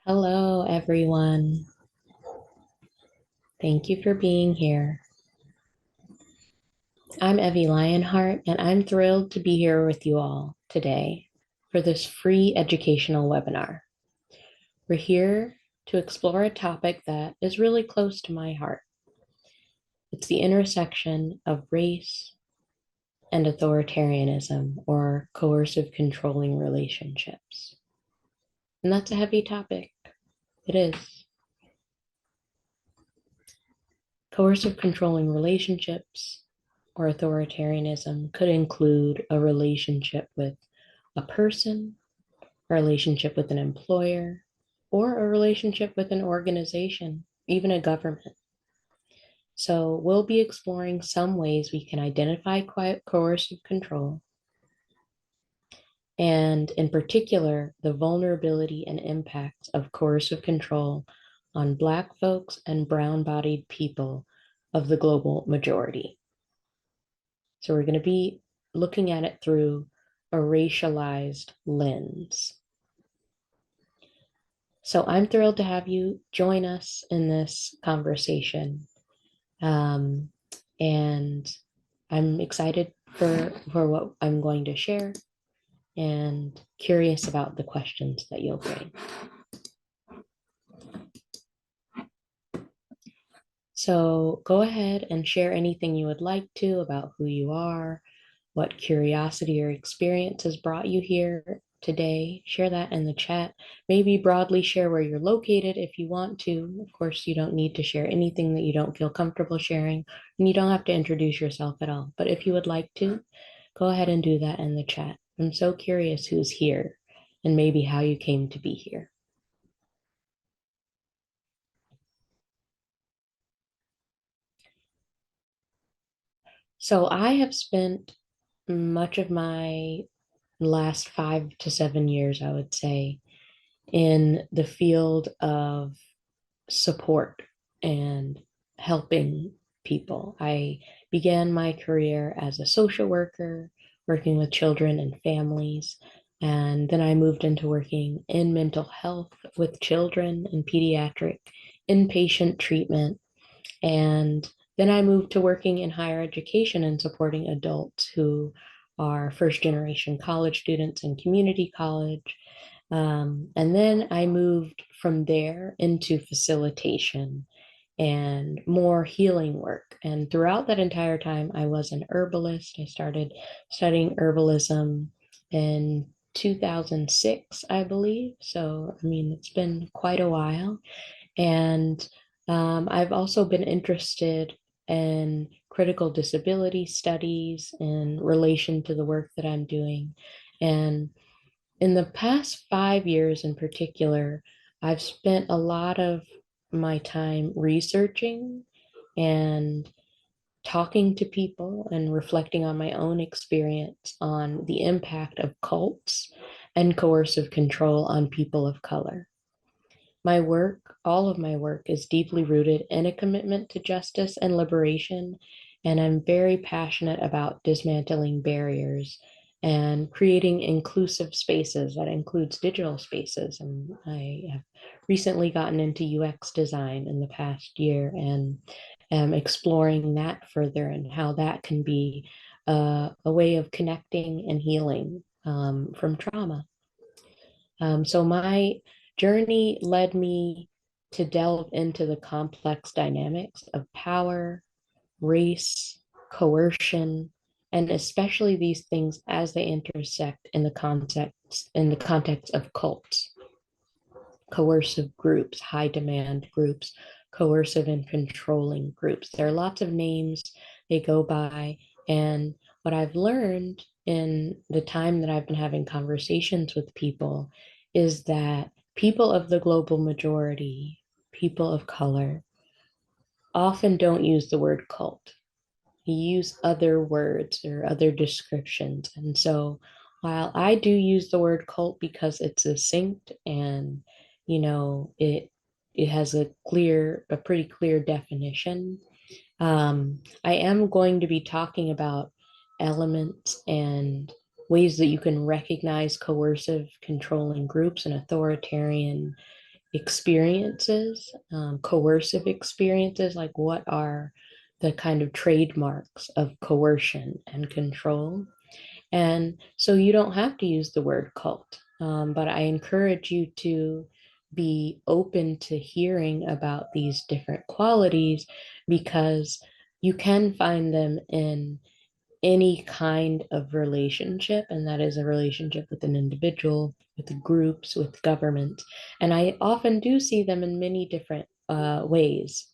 Hello, everyone. Thank you for being here. I'm Evvie Lionheart, and I'm thrilled to be here with you all today for this free educational webinar. We're here to explore a topic that is really close to my heart. It's the intersection of race and authoritarianism, or coercive controlling relationships. And that's a heavy topic. It is. Coercive controlling relationships or authoritarianism could include a relationship with a person, a relationship with an employer, or a relationship with an organization, even a government. So we'll be exploring some ways we can identify coercive control, and in particular, the vulnerability and impacts of coercive control on Black folks and brown-bodied people of the global majority. So we're going to be looking at it through a racialized lens. So I'm thrilled to have you join us in this conversation. And I'm excited for what I'm going to share and curious about the questions that you'll bring. So go ahead and share anything you would like to about who you are, what curiosity or experience has brought you here today. Share that in the chat. Maybe broadly share where you're located if you want to. Of course, you don't need to share anything that you don't feel comfortable sharing, and you don't have to introduce yourself at all. But if you would like to, go ahead and do that in the chat. I'm so curious who's here and maybe how you came to be here. So I have spent much of my last 5 to 7 years, I would say, in the field of support and helping people. I began my career as a social worker, working with children and families. And then I moved into working in mental health with children and pediatric inpatient treatment. And then I moved to working in higher education and supporting adults who are first generation college students in community college. And then I moved from there into facilitation and more healing work. And throughout that entire time, I was an herbalist. I started studying herbalism in 2006, I believe. So, I mean, it's been quite a while. And I've also been interested in critical disability studies in relation to the work that I'm doing. And in the past 5 years in particular, I've spent a lot of my time researching and talking to people and reflecting on my own experience on the impact of cults and coercive control on people of color. My work, all of my work, is deeply rooted in a commitment to justice and liberation, and I'm very passionate about dismantling barriers and creating inclusive spaces that includes digital spaces. And I have recently gotten into UX design in the past year and am exploring that further and how that can be a way of connecting and healing from trauma. So my journey led me to delve into the complex dynamics of power, race, coercion, and especially these things as they intersect in the context of cults, coercive groups, high demand groups, coercive and controlling groups. There are lots of names they go by, and what I've learned in the time that I've been having conversations with people is that people of the global majority, people of color, often don't use the word cult. You use other words or other descriptions. And so while I do use the word cult because it's succinct and, it has a pretty clear definition, I am going to be talking about elements and ways that you can recognize coercive controlling groups and authoritarian experiences, coercive experiences, like what are the kind of trademarks of coercion and control. And so you don't have to use the word cult, but I encourage you to be open to hearing about these different qualities because you can find them in any kind of relationship, and that is a relationship with an individual, with groups, with government. And I often do see them in many different ways.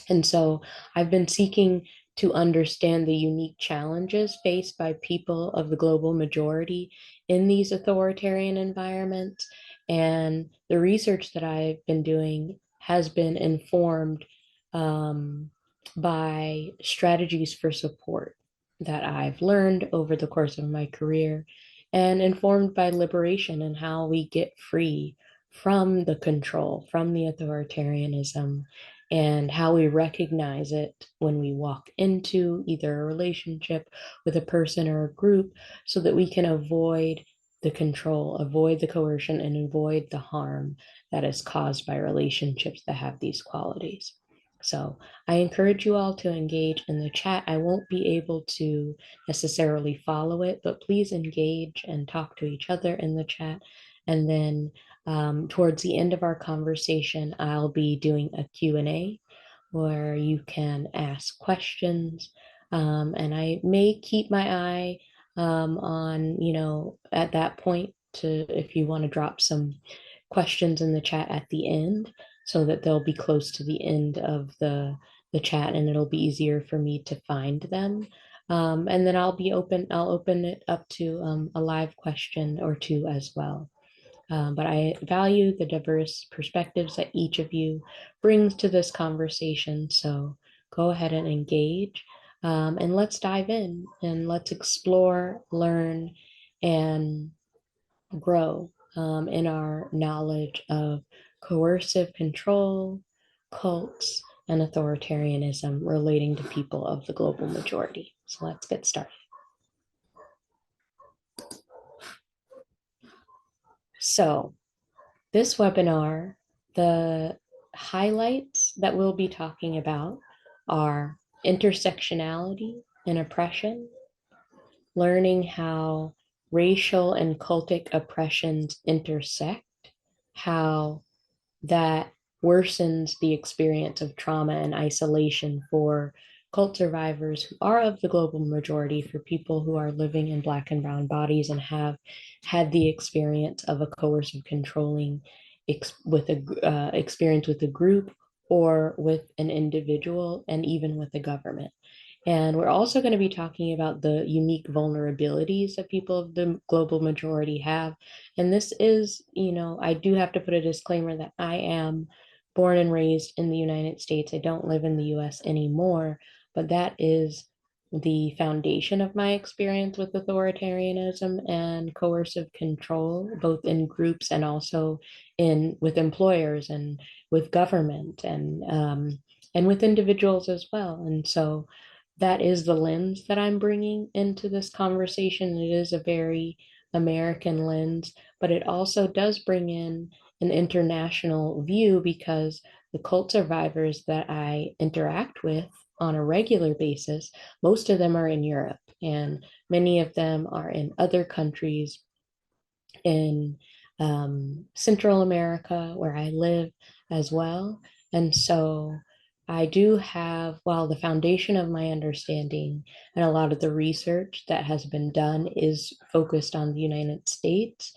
And so I've been seeking to understand the unique challenges faced by people of the global majority in these authoritarian environments. And the research that I've been doing has been informed um, by strategies for support that I've learned over the course of my career, and informed by liberation and how we get free from the control, from the authoritarianism, and how we recognize it when we walk into either a relationship with a person or a group so that we can avoid the control, avoid the coercion, and avoid the harm that is caused by relationships that have these qualities. So I encourage you all to engage in the chat. I won't be able to necessarily follow it, but please engage and talk to each other in the chat. And then towards the end of our conversation, I'll be doing a Q&A where you can ask questions. And I may keep my eye on, at that point to if you want to drop some questions in the chat at the end so that they'll be close to the end of the chat and it'll be easier for me to find them. And then I'll open it up to a live question or two as well. But I value the diverse perspectives that each of you brings to this conversation. So go ahead and engage, and let's dive in and let's explore, learn, and grow in our knowledge of coercive control, cults, and authoritarianism relating to people of the global majority. So let's get started. So this webinar, the highlights that we'll be talking about are intersectionality and oppression, learning how racial and cultic oppressions intersect, how that worsens the experience of trauma and isolation for cult survivors who are of the global majority, for people who are living in Black and brown bodies and have had the experience of a coercive controlling experience with a group or with an individual and even with the government. And we're also going to be talking about the unique vulnerabilities that people of the global majority have. And this is, I do have to put a disclaimer that I am born and raised in the United States. I don't live in the US anymore, but that is the foundation of my experience with authoritarianism and coercive control, both in groups and also in with employers and with government and with individuals as well. And so that is the lens that I'm bringing into this conversation. It is a very American lens, but it also does bring in an international view because the cult survivors that I interact with on a regular basis, most of them are in Europe, and many of them are in other countries in Central America, where I live as well. And so I do have, while the foundation of my understanding and a lot of the research that has been done is focused on the United States,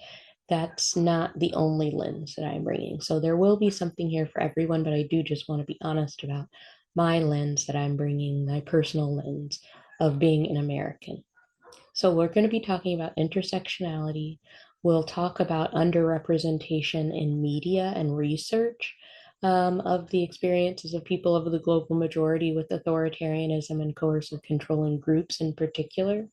that's not the only lens that I'm bringing. So there will be something here for everyone, but I do just want to be honest about my lens that I'm bringing, my personal lens of being an American. So we're going to be talking about intersectionality. We'll talk about underrepresentation in media and research of the experiences of people of the global majority with authoritarianism and coercive controlling groups in particular.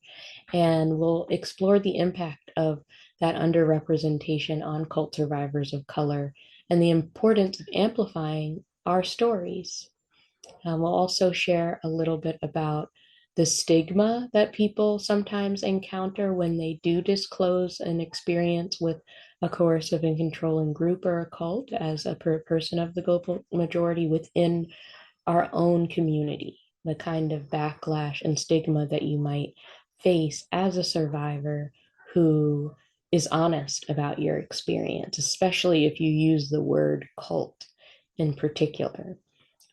And we'll explore the impact of that underrepresentation on cult survivors of color and the importance of amplifying our stories. We'll also share a little bit about the stigma that people sometimes encounter when they do disclose an experience with a coercive and controlling group or a cult as a person of the global majority within our own community, the kind of backlash and stigma that you might face as a survivor who is honest about your experience, especially if you use the word cult in particular.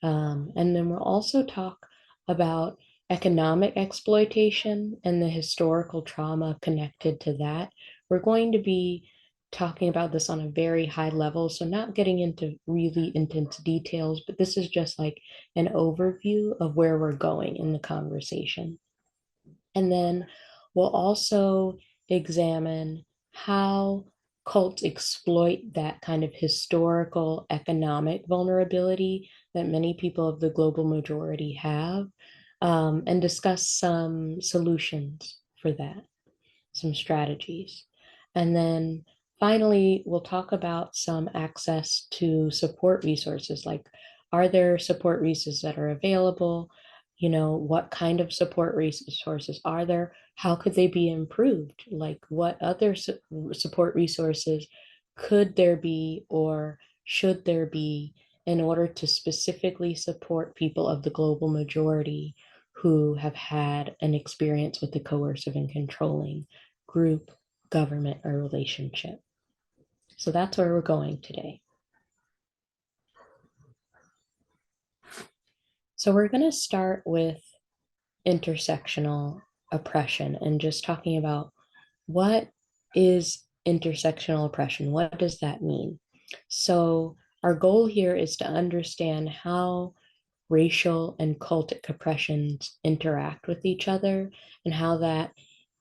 And then we'll also talk about economic exploitation and the historical trauma connected to that. We're going to be talking about this on a very high level, so not getting into really intense details, but this is just like an overview of where we're going in the conversation. And then we'll also examine how cults exploit that kind of historical economic vulnerability that many people of the global majority have, and discuss some solutions for that, some strategies. And then finally, we'll talk about some access to support resources, like are there support resources that are available? You know, what kind of support resources are there? How could they be improved? Like what other support resources could there be or should there be in order to specifically support people of the global majority who have had an experience with the coercive and controlling group, government, or relationship. So that's where we're going today. So we're going to start with intersectional oppression and just talking about what is intersectional oppression? What does that mean? So our goal here is to understand how racial and cultic oppressions interact with each other and how that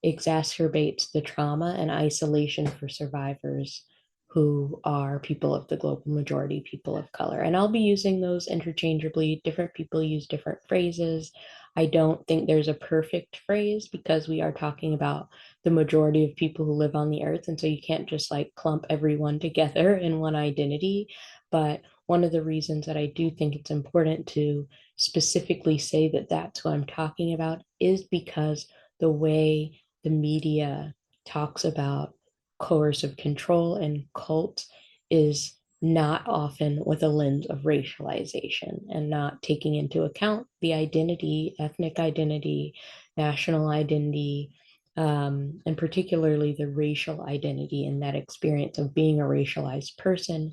exacerbates the trauma and isolation for survivors who are people of the global majority, people of color. And I'll be using those interchangeably. Different people use different phrases. I don't think there's a perfect phrase because we are talking about the majority of people who live on the earth. And so you can't just like clump everyone together in one identity. But one of the reasons that I do think it's important to specifically say that that's what I'm talking about is because the way the media talks about coercive control and cult is not often with a lens of racialization and not taking into account the identity, ethnic identity, national identity, and particularly the racial identity and that experience of being a racialized person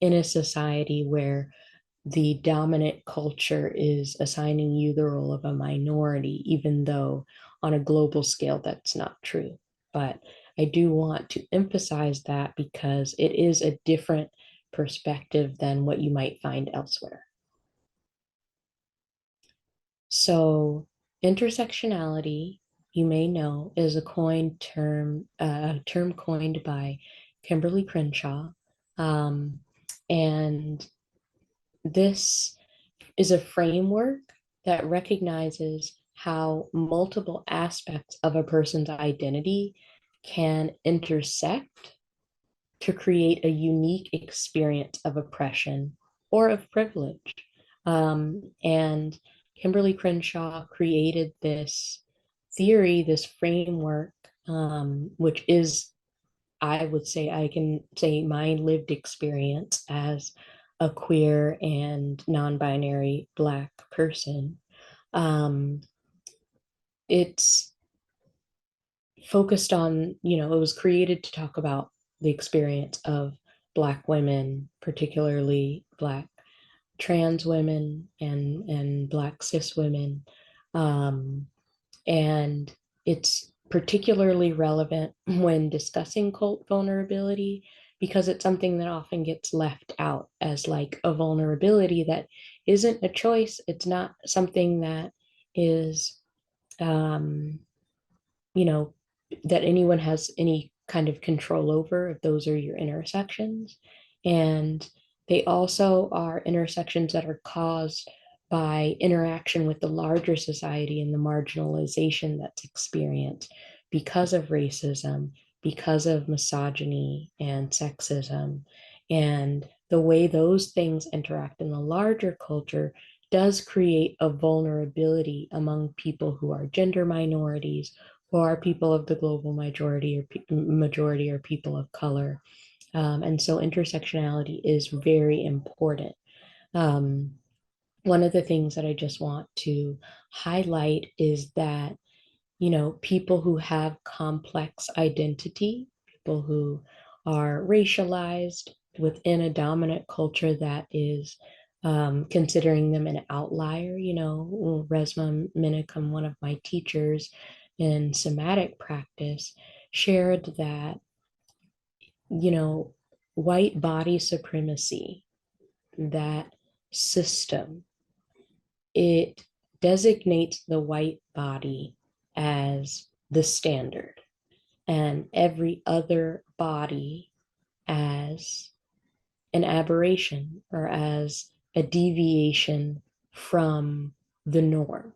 in a society where the dominant culture is assigning you the role of a minority, even though on a global scale that's not true. But I do want to emphasize that because it is a different perspective than what you might find elsewhere. So, intersectionality, you may know, is a coined term, a term coined by Kimberly Crenshaw. Um, and this is a framework that recognizes how multiple aspects of a person's identity can intersect to create a unique experience of oppression or of privilege. And Kimberly Crenshaw created this theory, this framework, which is, I would say, I can say my lived experience as a queer and non-binary Black person. Um, it's focused on, you know, it was created to talk about the experience of Black women, particularly Black trans women and Black cis women. Um, and it's particularly relevant when discussing cult vulnerability because it's something that often gets left out as like a vulnerability that isn't a choice. It's not something that is um, you know, that anyone has any kind of control over if those are your intersections. And they also are intersections that are caused by interaction with the larger society and the marginalization that's experienced because of racism, because of misogyny and sexism. And the way those things interact in the larger culture does create a vulnerability among people who are gender minorities, who are people of the global majority or people of color. And so intersectionality is very important. Um, One of the things that I just want to highlight is that, people who have complex identity, people who are racialized within a dominant culture that is considering them an outlier. Resma Minicum, one of my teachers in somatic practice, shared that, you know, white body supremacy, that system, it designates the white body as the standard and every other body as an aberration or as a deviation from the norm.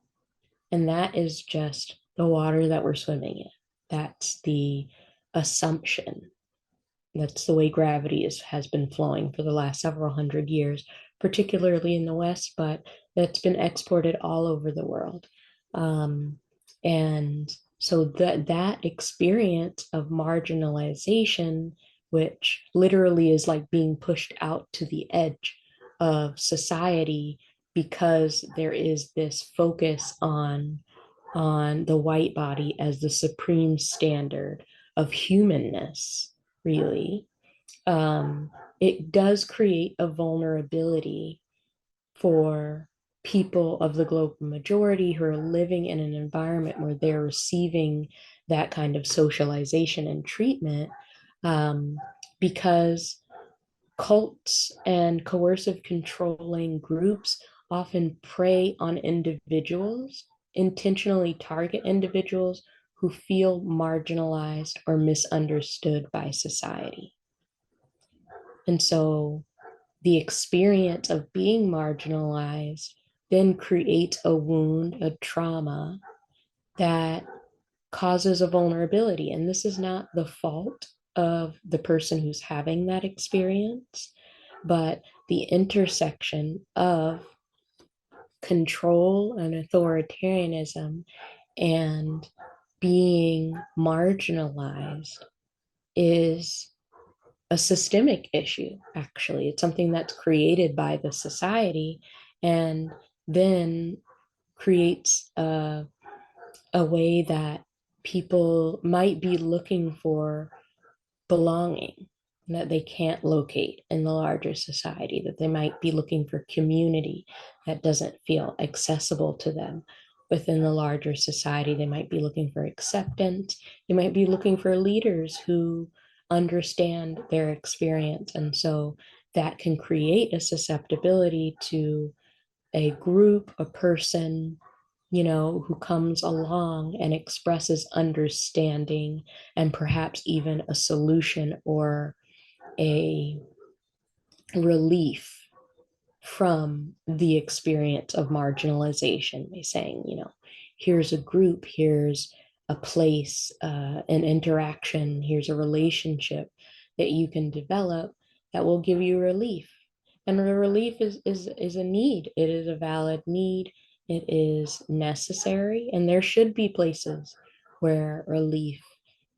And that is just the water that we're swimming in. That's the assumption. That's the way gravity has been flowing for the last several hundred years, particularly in the West, but that's been exported all over the world. Um, and so that experience of marginalization, which literally is like being pushed out to the edge of society because there is this focus on the white body as the supreme standard of humanness, really, um, it does create a vulnerability for people of the global majority who are living in an environment where they're receiving that kind of socialization and treatment, um, because cults and coercive controlling groups often prey on individuals, intentionally target individuals who feel marginalized or misunderstood by society. And so the experience of being marginalized then creates a wound, a trauma that causes a vulnerability. And this is not the fault of the person who's having that experience, but the intersection of control and authoritarianism and being marginalized is a systemic issue, actually. It's something that's created by the society and then creates a way that people might be looking for belonging that they can't locate in the larger society, that they might be looking for community that doesn't feel accessible to them within the larger society. They might be looking for acceptance. They might be looking for leaders who understand their experience. And so that can create a susceptibility to a group, a person, who comes along and expresses understanding and perhaps even a solution or a relief from the experience of marginalization by saying, here's a group, here's a place, an interaction, here's a relationship that you can develop that will give you relief. And the relief is a need. It is a valid need. It is necessary. And there should be places where relief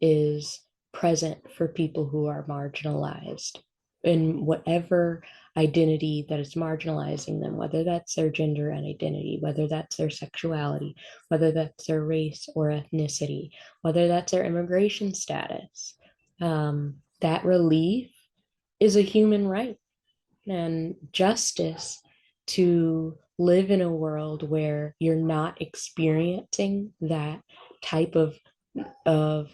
is present for people who are marginalized in whatever identity that is marginalizing them, whether that's their gender and identity, whether that's their sexuality, whether that's their race or ethnicity, whether that's their immigration status. That relief is a human right and justice to live in a world where you're not experiencing that type of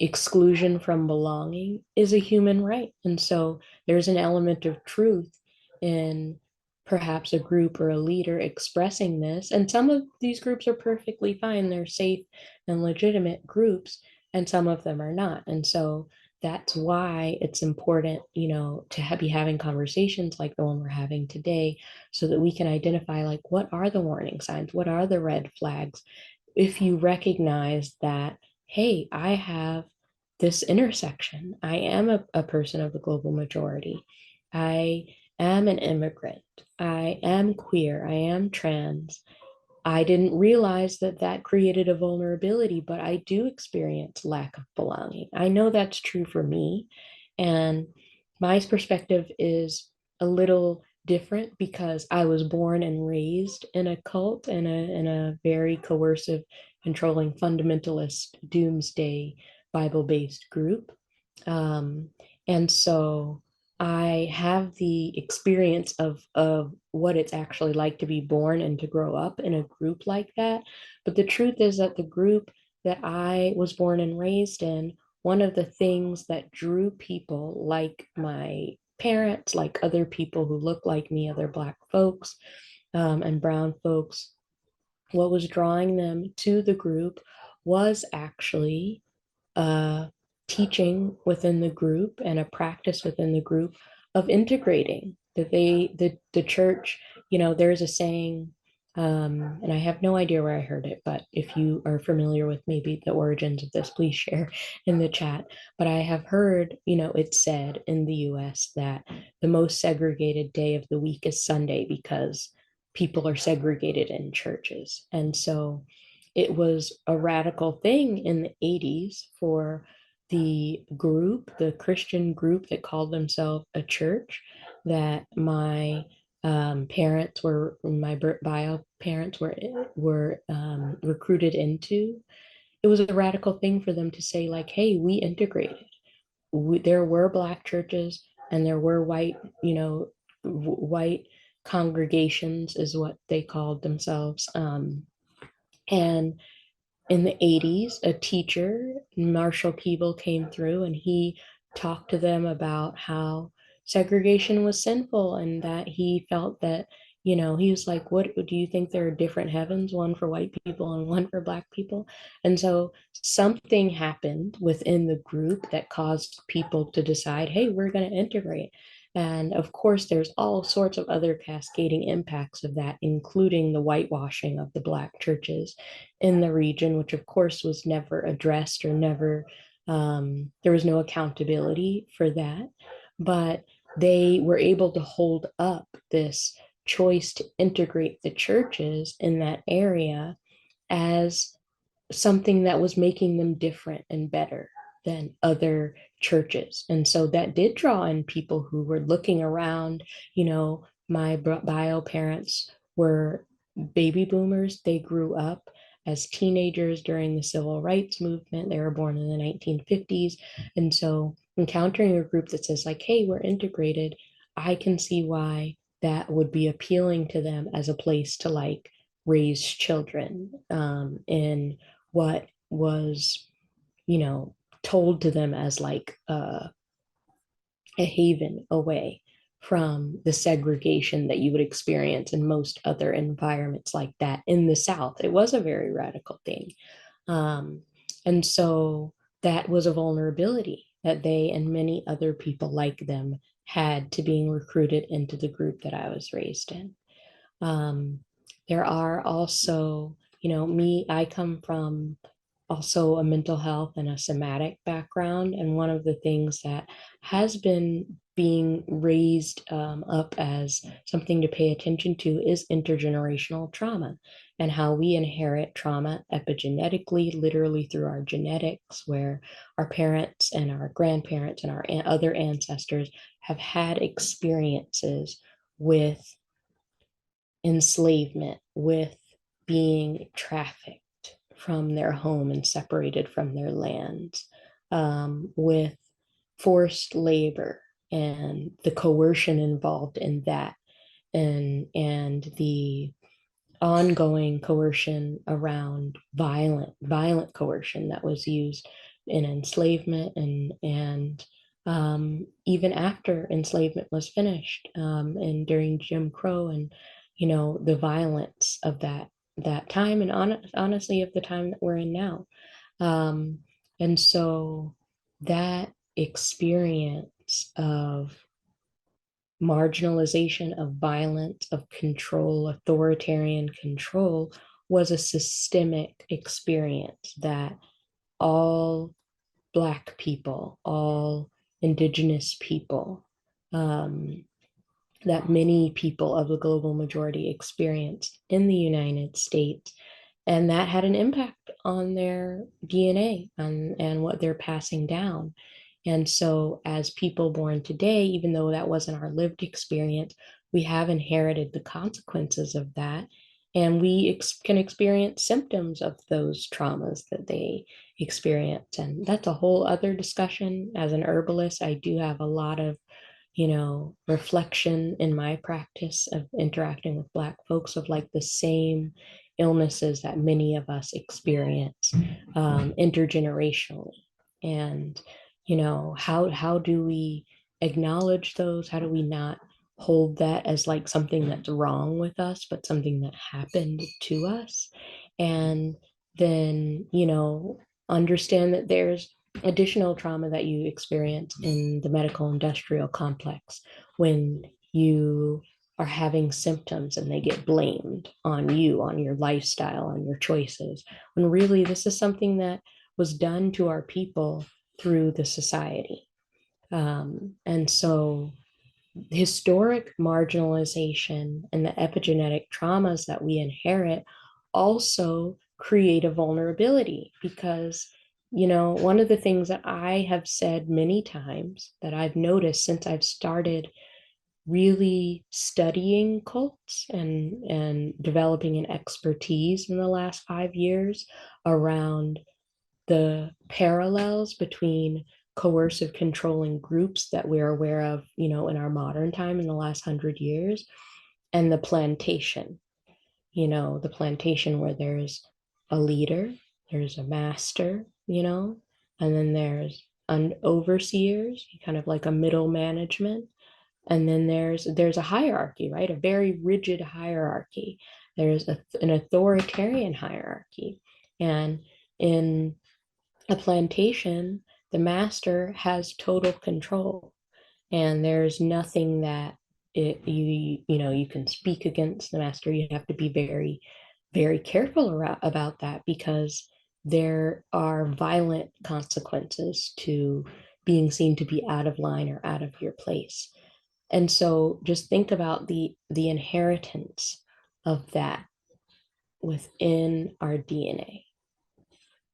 exclusion from belonging is a human right. And so there's an element of truth in perhaps a group or a leader expressing this. And some of these groups are perfectly fine, they're safe and legitimate groups, and some of them are not. And so that's why it's important, to be having conversations like the one we're having today, so that we can identify, like, what are the warning signs? What are the red flags? If you recognize that, hey, I have this intersection. I am a person of the global majority. I am an immigrant. I am queer. I am trans. I didn't realize that that created a vulnerability, but I do experience lack of belonging. I know that's true for me. And my perspective is a little different because I was born and raised in a cult and in a very coercive, controlling, fundamentalist, doomsday, Bible-based group. Um, and so I have the experience of what it's actually like to be born and to grow up in a group like that. But the truth is that the group that I was born and raised in, one of the things that drew people like my parents, like other people who look like me, other Black folks and brown folks, what was drawing them to the group was actually a teaching within the group and a practice within the group of integrating that the church, there's a saying, and I have no idea where I heard it, but if you are familiar with maybe the origins of this, please share in the chat. But I have heard, it's said in the US that the most segregated day of the week is Sunday because people are segregated in churches. And so it was a radical thing in the 80s for the Christian group that called themselves a church, that my bio parents were recruited into. It was a radical thing for them to say, like, hey, we integrated. There were Black churches and there were white congregations, is what they called themselves. And in the 80s, a teacher, Marshall Peeble, came through and he talked to them about how segregation was sinful and that he felt that, he was like, what do you think there are different heavens, one for white people and one for Black people? And so something happened within the group that caused people to decide, hey, we're going to integrate. And of course, there's all sorts of other cascading impacts of that, including the whitewashing of the Black churches in the region, which of course was never addressed or never, there was no accountability for that. But they were able to hold up this choice to integrate the churches in that area as something that was making them different and better than other churches. And so that did draw in people who were looking around. My bio parents were baby boomers. They grew up as teenagers during the civil rights movement. They were born in the 1950s. And so encountering a group that says, like, hey, we're integrated, I can see why that would be appealing to them as a place to like raise children in what was, you know, told to them as like a haven away from the segregation that you would experience in most other environments like that in the South. It was a very radical thing. Um, and so that was a vulnerability that they and many other people like them had to being recruited into the group that I was raised in. Um, there are also, I come from also a mental health and a somatic background. And one of the things that has been being raised up as something to pay attention to is intergenerational trauma and how we inherit trauma epigenetically, literally through our genetics, where our parents and our grandparents and our other ancestors have had experiences with enslavement, with being trafficked from their home and separated from their lands, with forced labor and the coercion involved in that, and the ongoing coercion around violent coercion that was used in enslavement and even after enslavement was finished, and during Jim Crow, and the violence of that time, and honestly of the time that we're in now. um, and so that experience of marginalization, of violence, of control, authoritarian control, was a systemic experience that all Black people, all Indigenous people, um, that many people of the global majority experienced in the United States. And that had an impact on their DNA and what they're passing down. And so, as people born today, even though that wasn't our lived experience, we have inherited the consequences of that. And we can experience symptoms of those traumas that they experience. And that's a whole other discussion. As an herbalist, I do have a lot of reflection in my practice of interacting with Black folks of like the same illnesses that many of us experience intergenerationally. And, how do we acknowledge those? How do we not hold that as like something that's wrong with us, but something that happened to us? And then, understand that there's additional trauma that you experience in the medical industrial complex when you are having symptoms and they get blamed on you, on your lifestyle, on your choices, when really this is something that was done to our people through the society. And so historic marginalization and the epigenetic traumas that we inherit also create a vulnerability because one of the things that I have said many times that I've noticed since I've started really studying cults and developing an expertise in the last 5 years around the parallels between coercive controlling groups that we're aware of, in our modern time in the last 100 years, and the plantation where there's a leader, there's a master, and then there's an overseers, kind of like a middle management, and then there's a hierarchy, right? A very rigid hierarchy. There's an authoritarian hierarchy, and in a plantation, the master has total control, and there's nothing that you can speak against the master. You have to be very, very careful about that because there are violent consequences to being seen to be out of line or out of your place. And so just think about the inheritance of that within our DNA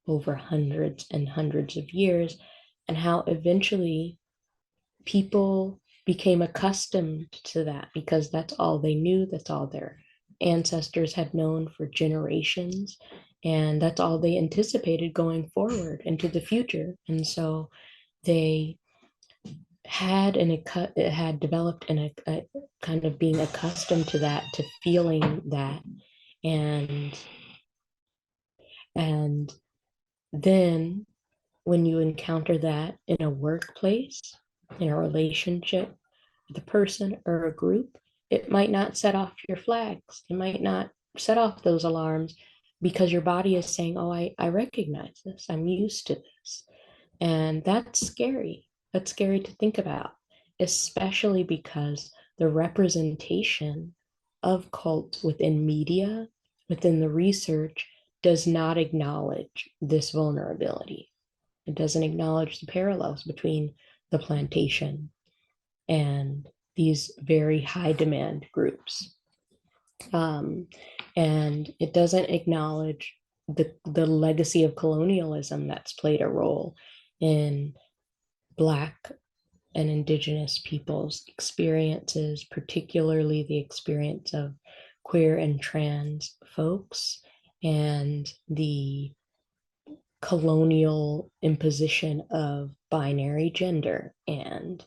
over hundreds and hundreds of years, and how eventually people became accustomed to that because that's all they knew, that's all their ancestors had known for generations, and that's all they anticipated going forward into the future. And so they had developed a kind of being accustomed to that, to feeling that, and and then when you encounter that in a workplace, in a relationship with a person or a group, it might not set off your flags. It might not set off those alarms because your body is saying, oh, I recognize this. I'm used to this. And that's scary. That's scary to think about, especially because the representation of cults within media, within the research, does not acknowledge this vulnerability. It doesn't acknowledge the parallels between the plantation and these very high demand groups. Um, and it doesn't acknowledge the legacy of colonialism that's played a role in Black and Indigenous people's experiences, particularly the experience of queer and trans folks, and the colonial imposition of binary gender and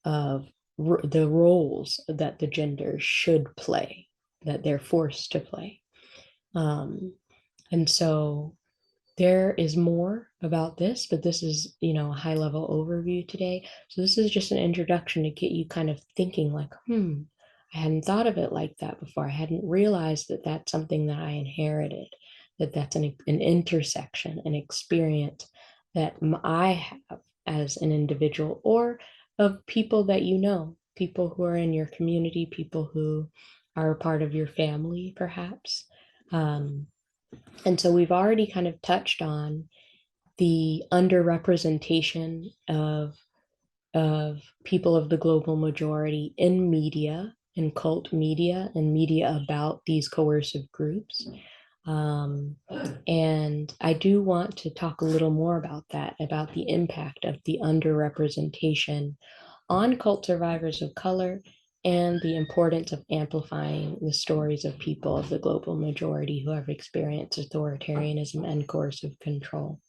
of the roles that the genders should play, that they're forced to play. And so there is more about this, but this is, a high level overview today. So this is just an introduction to get you kind of thinking like, I hadn't thought of it like that before. I hadn't realized that that's something that I inherited, that that's an intersection, an experience that I have as an individual, or of people that people who are in your community, people who are a part of your family, perhaps. And so we've already kind of touched on the underrepresentation of people of the global majority in media, and cult media and media about these coercive groups. Um, and I do want to talk a little more about that, about the impact of the underrepresentation on cult survivors of color and the importance of amplifying the stories of people of the global majority who have experienced authoritarianism and coercive control.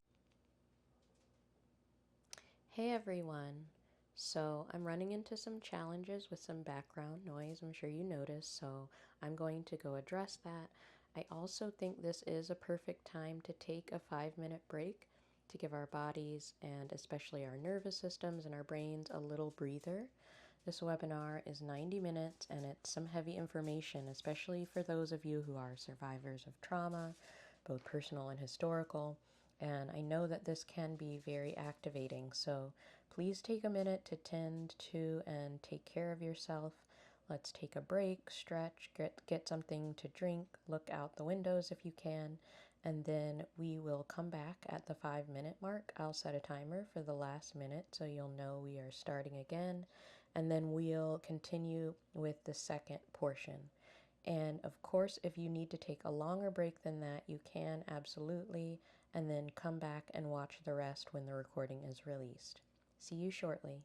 Hey everyone. So I'm running into some challenges with some background noise, I'm sure you noticed, so I'm going to go address that. I also think this is a perfect time to take a 5-minute break to give our bodies and especially our nervous systems and our brains a little breather. This webinar is 90 minutes and it's some heavy information, especially for those of you who are survivors of trauma, both personal and historical. And I know that this can be very activating, so please take a minute to tend to and take care of yourself. Let's take a break, stretch, get something to drink, look out the windows if you can, and then we will come back at the 5-minute mark. I'll set a timer for the last minute so you'll know we are starting again, and then we'll continue with the second portion. And of course, if you need to take a longer break than that, you can absolutely, and then come back and watch the rest when the recording is released. See you shortly.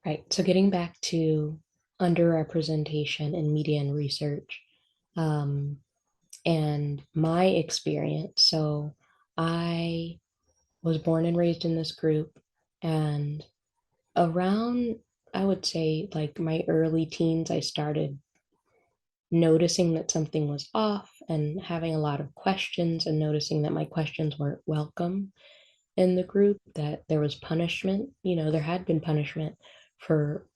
Right. So getting back to underrepresentation in media and research, um, and my experience. So I was born and raised in this group, and around, I would say, like my early teens, I started noticing that something was off and having a lot of questions and noticing that my questions weren't welcome in the group, that there was punishment. There had been punishment for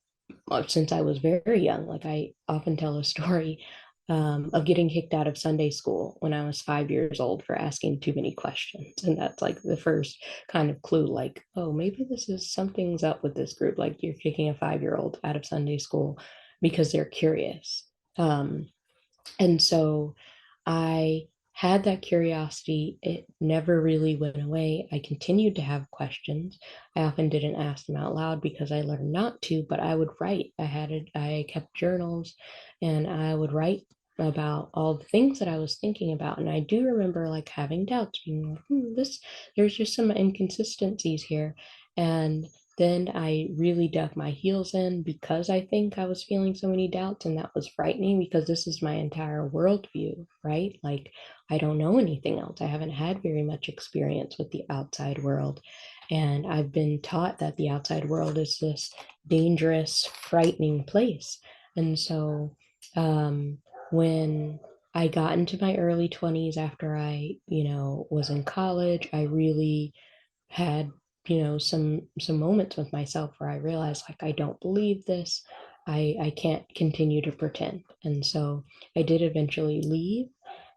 since I was very young. Like I often tell a story of getting kicked out of Sunday school when I was 5 years old for asking too many questions. And that's like the first kind of clue, like, oh, maybe this is something's up with this group. Like you're kicking a 5 year old out of Sunday school because they're curious. And so I had that curiosity. It never really went away. I continued to have questions. I often didn't ask them out loud because I learned not to, but I would write. I kept journals and I would write about all the things that I was thinking about. And I do remember like having doubts, being like, there's just some inconsistencies here. And then I really dug my heels in because I think I was feeling so many doubts, and that was frightening because this is my entire worldview, right? Like, I don't know anything else. I haven't had very much experience with the outside world. And I've been taught that the outside world is this dangerous, frightening place. And so, when I got into my early 20s after I, was in college, I really had some moments with myself where I realized like I don't believe this. I can't continue to pretend. And so I did eventually leave,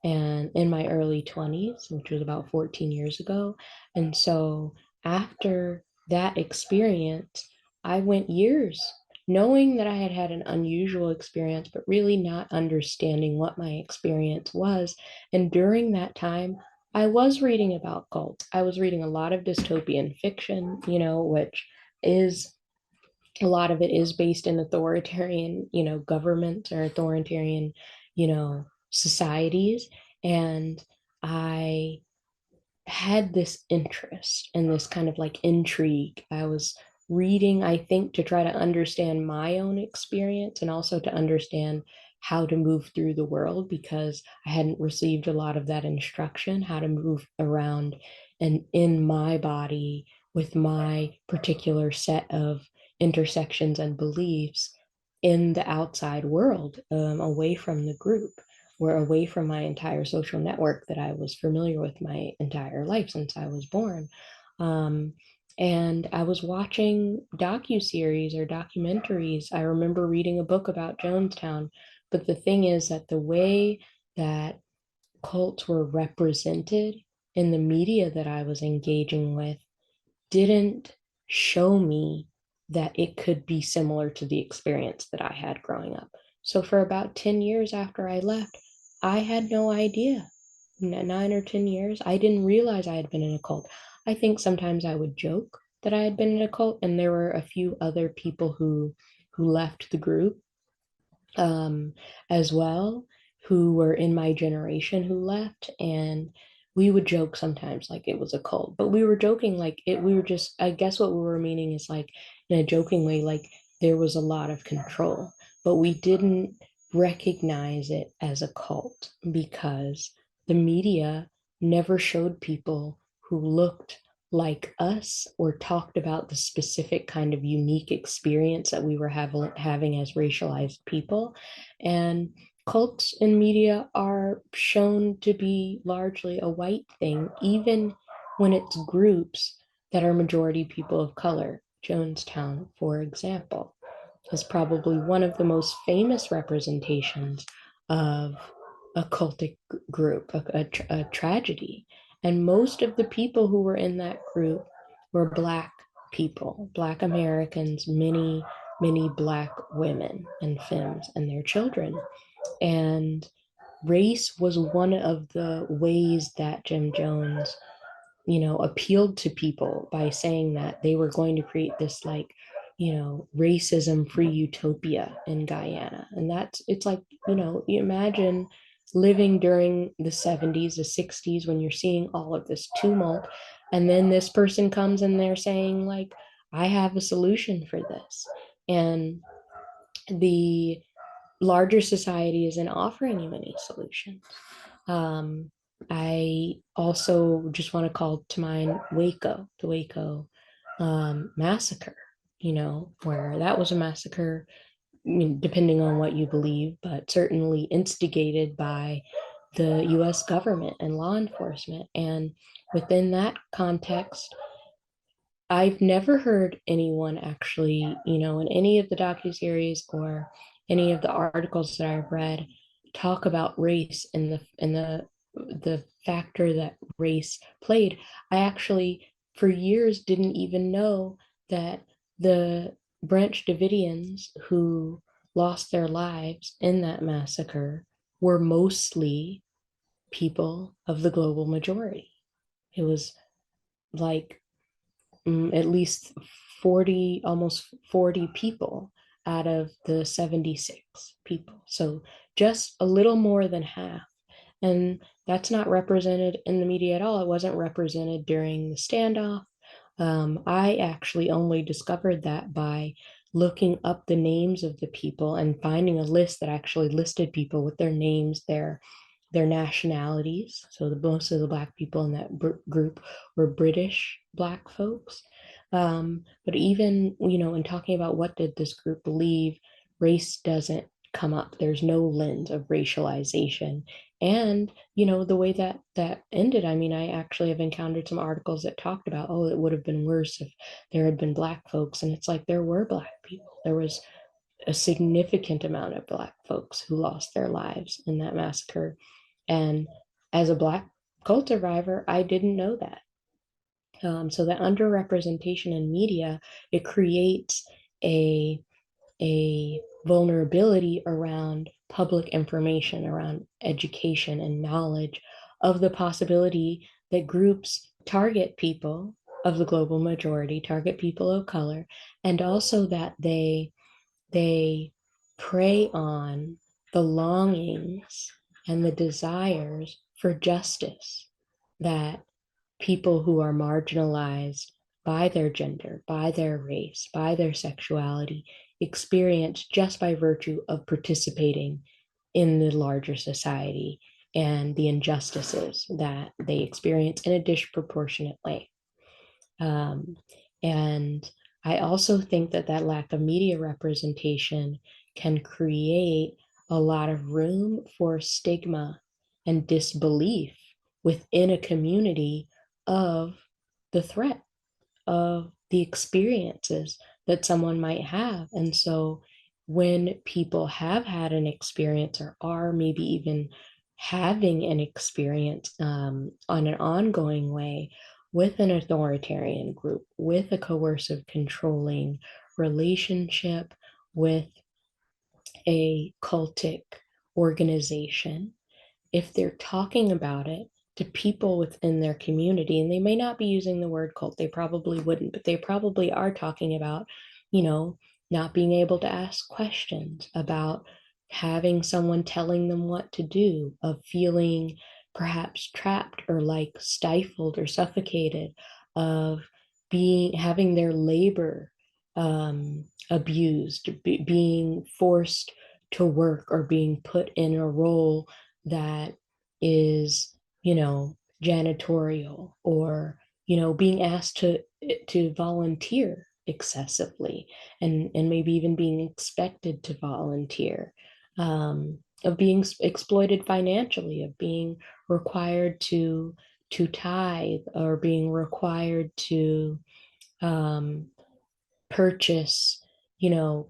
and in my early 20s, which was about 14 years ago. And so after that experience, I went years knowing that I had had an unusual experience, but really not understanding what my experience was. And during that time, I was reading about cults. I was reading a lot of dystopian fiction, which is a lot of it is based in authoritarian, governments or authoritarian, societies. And I had this interest and this kind of like intrigue. I was reading, I think, to try to understand my own experience and also to understand how to move through the world because I hadn't received a lot of that instruction, how to move around and in my body with my particular set of intersections and beliefs in the outside world, away from the group, were away from my entire social network that I was familiar with my entire life since I was born. Um, and I was watching docu-series or documentaries. I remember reading a book about Jonestown, but the thing is that the way that cults were represented in the media that I was engaging with didn't show me that it could be similar to the experience that I had growing up. So for about 10 years after I left, I had no idea. 9 or 10 years, I didn't realize I had been in a cult. I think sometimes I would joke that I had been in a cult, and there were a few other people who left the group um, as well, who were in my generation who left. And we would joke sometimes like it was a cult, but we were joking like it, we were just, I guess what we were meaning is like in a joking way, like there was a lot of control, but we didn't recognize it as a cult because the media never showed people who looked like us or talked about the specific kind of unique experience that we were having as racialized people. And cults in media are shown to be largely a white thing, even when it's groups that are majority people of color. Jonestown, for example, is probably one of the most famous representations of a cultic group, a tragedy. And most of the people who were in that group were Black people, Black Americans, many Black women and femmes and their children. And race was one of the ways that Jim Jones appealed to people by saying that they were going to create this like, racism free utopia in Guyana. And it's like, you imagine living during the 70s, the 60s, when you're seeing all of this tumult, and then this person comes and they're saying, like, I have a solution for this. And the larger society isn't offering you any solutions. Um, I also just want to call to mind the Waco massacre, where that was a massacre, I mean, depending on what you believe, but certainly instigated by the US government and law enforcement. And within that context, I've never heard anyone actually, in any of the docuseries or any of the articles that I've read, talk about race and the factor that race played. I actually, for years, didn't even know that the Branch Davidians who lost their lives in that massacre were mostly people of the global majority. It was like at least 40, almost 40 people out of the 76 people. So just a little more than half. And that's not represented in the media at all. It wasn't represented during the standoff. I actually only discovered that by looking up the names of the people and finding a list that actually listed people with their names, their nationalities. So most of the Black people in that group were British Black folks. But even, in talking about what did this group believe, race doesn't come up. There's no lens of racialization. And, the way that ended, I mean, I actually have encountered some articles that talked about, oh, it would have been worse if there had been Black folks. And it's like there were Black people. There was a significant amount of Black folks who lost their lives in that massacre. And as a Black cult survivor, I didn't know that. So that underrepresentation in media, it creates a a vulnerability around public information, around education and knowledge of the possibility that groups target people of the global majority, target people of color, and also that they prey on the longings and the desires for justice that people who are marginalized by their gender, by their race, by their sexuality experience just by virtue of participating in the larger society and the injustices that they experience in a disproportionate way. Um, and I also think that that lack of media representation can create a lot of room for stigma and disbelief within a community of the threat, of the experiences that someone might have. And so when people have had an experience or are maybe even having an experience on an ongoing way with an authoritarian group, with a coercive, controlling relationship, with a cultic organization, if they're talking about it to people within their community, and they may not be using the word cult, they probably wouldn't, but they probably are talking about, you know, not being able to ask questions, about having someone telling them what to do, of feeling perhaps trapped or like stifled or suffocated, of having their labor abused, being forced to work or being put in a role that is, janitorial, or, being asked to volunteer excessively, and maybe even being expected to volunteer, of being exploited financially, of being required to tithe, or being required to um, purchase,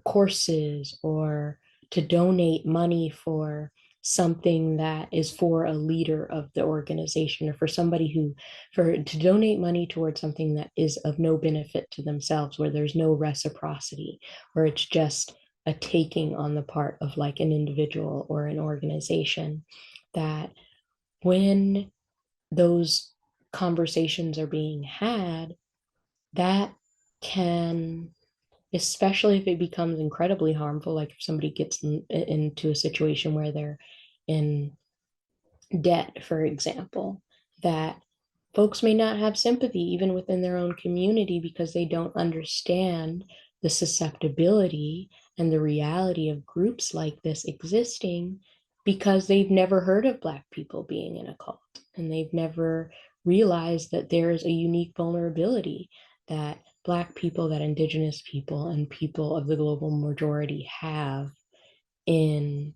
courses, or to donate money for something that is for a leader of the organization, or for somebody to donate money towards something that is of no benefit to themselves, where there's no reciprocity, where it's just a taking on the part of like an individual or an organization. That when those conversations are being had, that can, especially if it becomes incredibly harmful, like if somebody gets into a situation where they're in debt, for example, that folks may not have sympathy even within their own community because they don't understand the susceptibility and the reality of groups like this existing because they've never heard of Black people being in a cult, and they've never realized that there is a unique vulnerability that Black people, that Indigenous people, and people of the global majority have in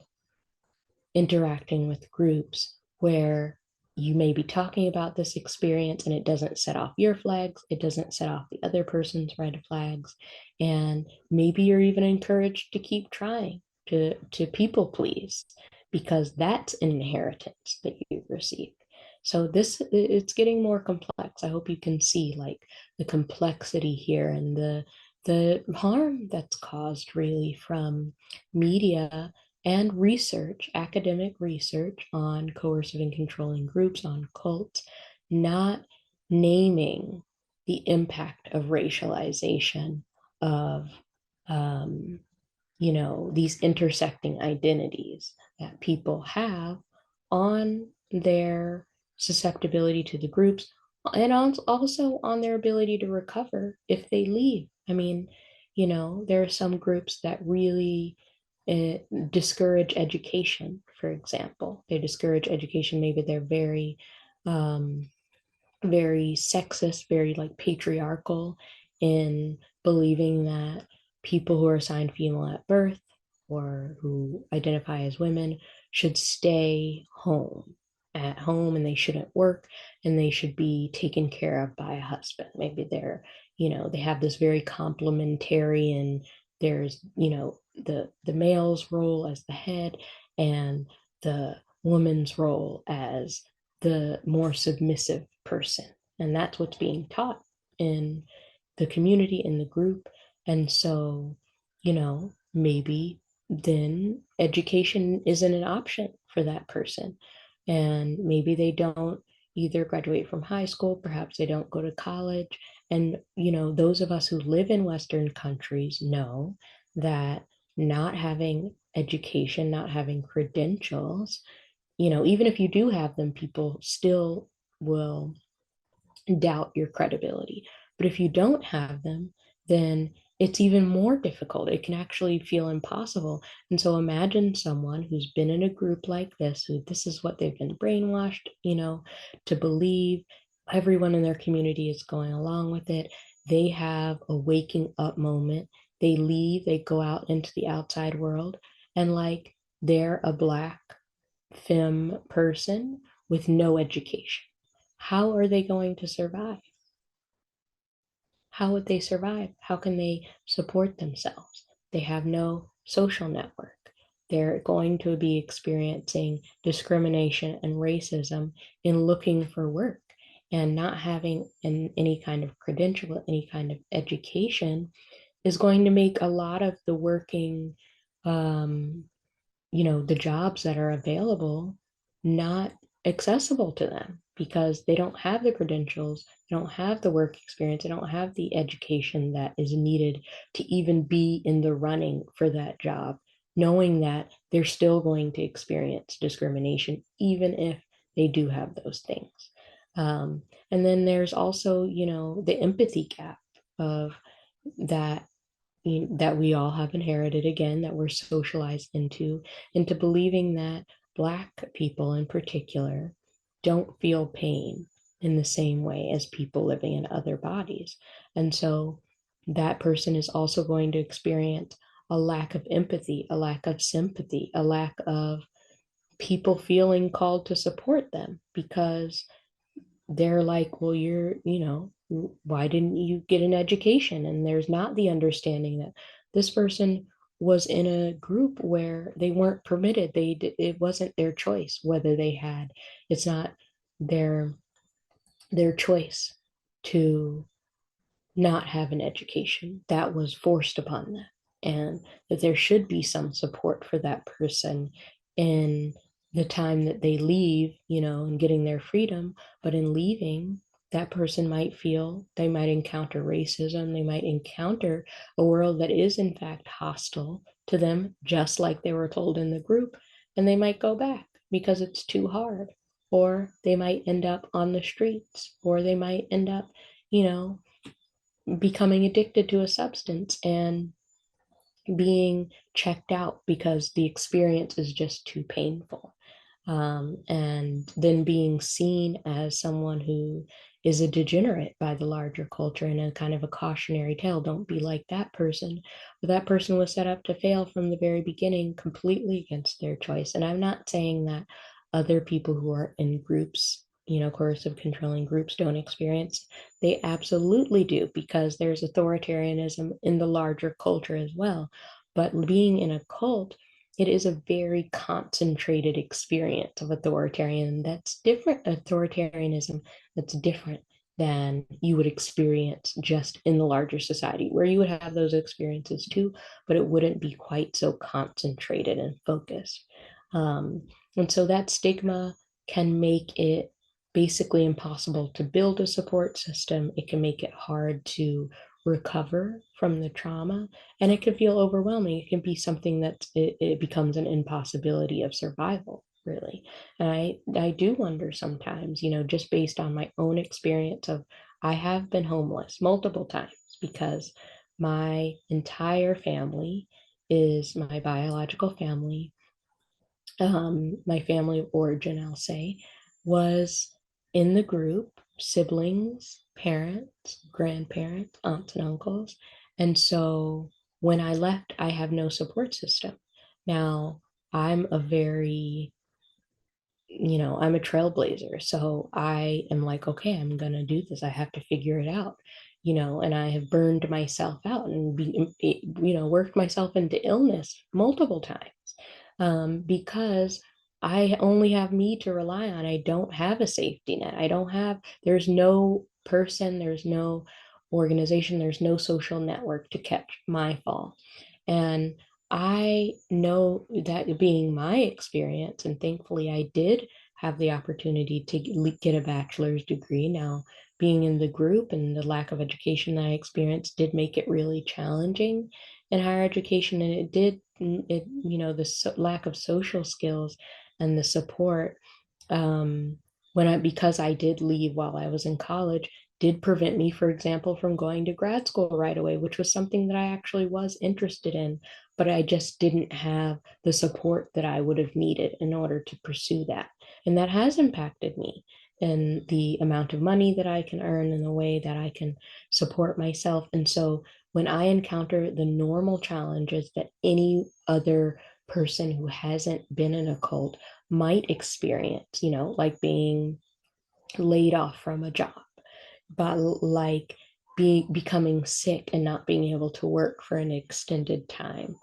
interacting with groups where you may be talking about this experience and it doesn't set off your flags, it doesn't set off the other person's red flags, and maybe you're even encouraged to keep trying to people please because that's an inheritance that you've received. So this, it's getting more complex. I hope you can see like the complexity here and the harm that's caused really from media and research, academic research on coercive and controlling groups, on cults, not naming the impact of racialization, of um, these intersecting identities that people have on their susceptibility to the groups and also on their ability to recover if they leave. I mean, there are some groups that really uh, discourage education, for example. They discourage education. Maybe they're um, very sexist, very like patriarchal in believing that people who are assigned female at birth or who identify as women should stay home at home and they shouldn't work and they should be taken care of by a husband. Maybe they have this very complementary and there's, the male's role as the head and the woman's role as the more submissive person. And that's what's being taught in the community, in the group. And so, maybe then education isn't an option for that person. And maybe they don't either graduate from high school, perhaps they don't go to college. And, those of us who live in Western countries know that not having education, not having credentials, even if you do have them, people still will doubt your credibility. But if you don't have them, then it's even more difficult. It can actually feel impossible. And so imagine someone who's been in a group like this, who this is what they've been brainwashed, to believe. Everyone in their community is going along with it. They have a waking up moment. They leave, they go out into the outside world, and like they're a Black femme person with no education. How are they going to survive? How would they survive? How can they support themselves? They have no social network. They're going to be experiencing discrimination and racism in looking for work, and not having any kind of credential, any kind of education is going to make a lot of the working um, the jobs that are available not accessible to them because they don't have the credentials, they don't have the work experience, they don't have the education that is needed to even be in the running for that job, knowing that they're still going to experience discrimination even if they do have those things. Um, and then there's also, the empathy gap of that that we all have inherited, again, that we're socialized into believing that Black people in particular don't feel pain in the same way as people living in other bodies. And so that person is also going to experience a lack of empathy, a lack of sympathy, a lack of people feeling called to support them because they're like, well, why didn't you get an education? And there's not the understanding that this person was in a group where they weren't permitted. It wasn't their choice whether they had, it's not their their choice to not have an education that was forced upon them, and that there should be some support for that person in the time that they leave, and getting their freedom. But in leaving, that person might feel they might encounter racism, they might encounter a world that is in fact hostile to them, just like they were told in the group, and they might go back because it's too hard, or they might end up on the streets, or they might end up, you know, becoming addicted to a substance and being checked out because the experience is just too painful. And then being seen as someone who is a degenerate by the larger culture and a kind of a cautionary tale. Don't be like that person. But that person was set up to fail from the very beginning, completely against their choice. And I'm not saying that other people who are in groups, coercive controlling groups don't experience. They absolutely do because there's authoritarianism in the larger culture as well. But being in a cult, it is a very concentrated experience of authoritarianism that's different than you would experience just in the larger society, where you would have those experiences too, but it wouldn't be quite so concentrated and focused. And so that stigma can make it basically impossible to build a support system. It can make it hard to recover from the trauma, and it can feel overwhelming. It can be something that it becomes an impossibility of survival, really. And I do wonder sometimes, just based on my own experience of, I have been homeless multiple times because my entire family is my biological family, my family of origin, I'll say, was in the group, siblings, parents, grandparents, aunts, and uncles. And so when I left, I have no support system. Now, I'm a very I'm a trailblazer. So I am like, okay, I'm going to do this. I have to figure it out, and I have burned myself out and, worked myself into illness multiple times, because I only have me to rely on. I don't have a safety net. There's no person, there's no organization, there's no social network to catch my fall. And I know that being my experience, and thankfully I did have the opportunity to get a bachelor's degree. Now, being in the group and the lack of education that I experienced did make it really challenging in higher education, and the lack of social skills and the support, because I did leave while I was in college, did prevent me, for example, from going to grad school right away, which was something that I actually was interested in, but I just didn't have the support that I would have needed in order to pursue that. And that has impacted me and the amount of money that I can earn and the way that I can support myself. And so when I encounter the normal challenges that any other person who hasn't been in a cult might experience, like being laid off from a job, but like becoming sick and not being able to work for an extended time.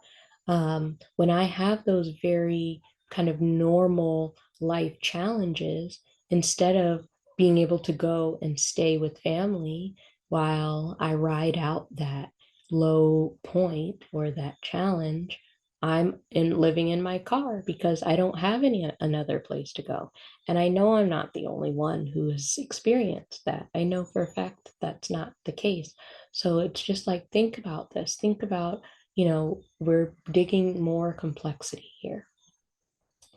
When I have those very kind of normal life challenges, instead of being able to go and stay with family while I ride out that low point or that challenge, I'm in living in my car because I don't have any another place to go. And I know I'm not the only one who has experienced that. I know for a fact that's not the case. So it's just like, think about this. Think about, we're digging more complexity here.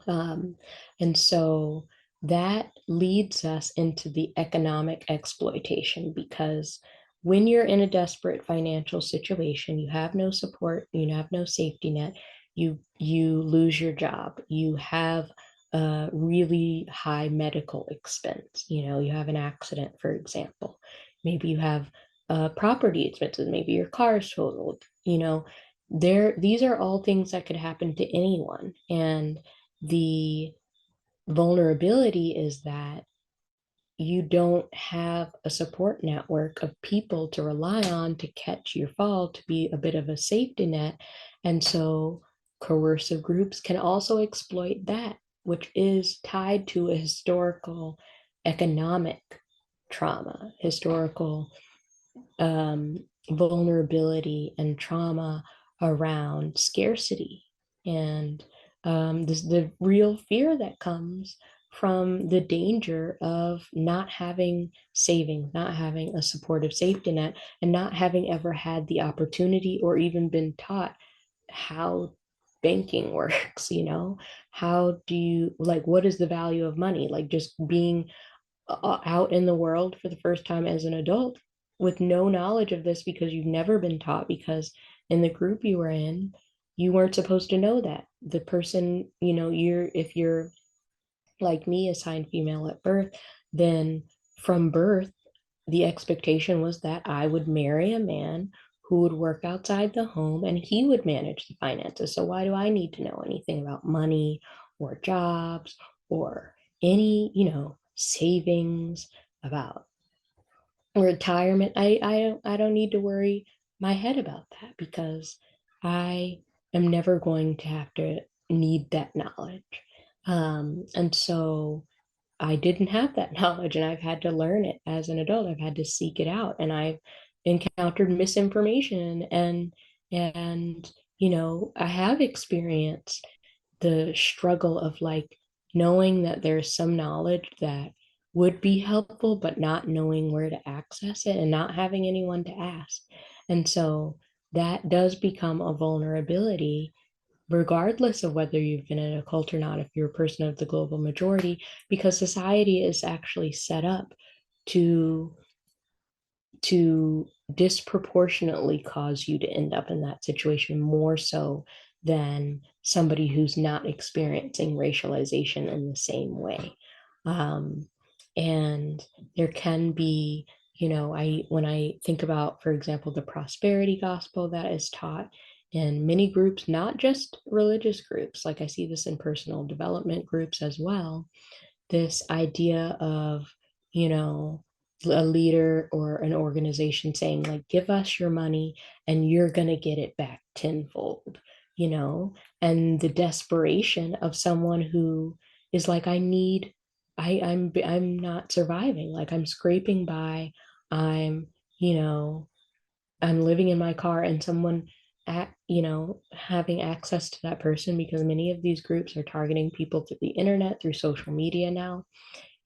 Um, and so that leads us into the economic exploitation, because when you're in a desperate financial situation, you have no support, you have no safety net, you lose your job, you have a really high medical expense, you have an accident, for example, maybe you have property expenses, maybe your car is totaled, these are all things that could happen to anyone. And the vulnerability is that you don't have a support network of people to rely on to catch your fall, to be a bit of a safety net. And so coercive groups can also exploit that, which is tied to a historical economic trauma, historical um, vulnerability and trauma around scarcity, and the real fear that comes from the danger of not having savings, not having a supportive safety net, and not having ever had the opportunity or even been taught how banking works. How do you, like, what is the value of money, like just being out in the world for the first time as an adult? with no knowledge of this because you've never been taught, because in the group you were in, you weren't supposed to know that. The person, if you're like me, assigned female at birth, then from birth, the expectation was that I would marry a man who would work outside the home and he would manage the finances. So why do I need to know anything about money or jobs or any, savings, about retirement? I don't need to worry my head about that because I am never going to have to need that knowledge. And so I didn't have that knowledge, and I've had to learn it as an adult. I've had to seek it out, and I've encountered misinformation, and I have experienced the struggle of like knowing that there's some knowledge that would be helpful, but not knowing where to access it and not having anyone to ask. And so that does become a vulnerability, regardless of whether you've been in a cult or not, if you're a person of the global majority, because society is actually set up to to disproportionately cause you to end up in that situation more so than somebody who's not experiencing racialization in the same way. Um, and there can be, I when I think about, for example, the prosperity gospel that is taught in many groups, not just religious groups, like I see this in personal development groups as well, this idea of, you know, a leader or an organization saying, like, give us your money and you're going to get it back tenfold, and the desperation of someone who is like, I'm not surviving. Like, I'm scraping by. I'm, you know, I'm living in my car, and someone having access to that person, because many of these groups are targeting people through the internet, through social media now,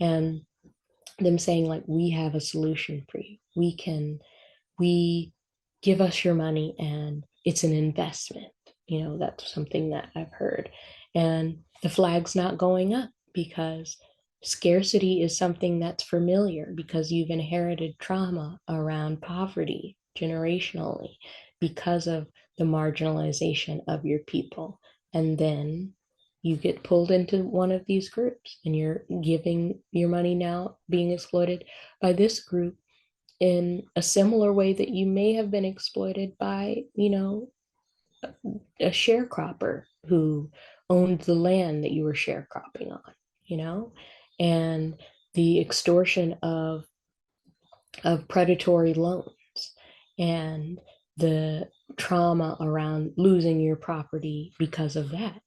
and them saying, like, we have a solution for you. We give us your money and it's an investment. That's something that I've heard. And the flag's not going up because scarcity is something that's familiar, because you've inherited trauma around poverty generationally because of the marginalization of your people. And then you get pulled into one of these groups and you're giving your money now being exploited by this group in a similar way that you may have been exploited by, a sharecropper who owned the land that you were sharecropping on, you know, and the extortion of predatory loans and the trauma around losing your property because of that.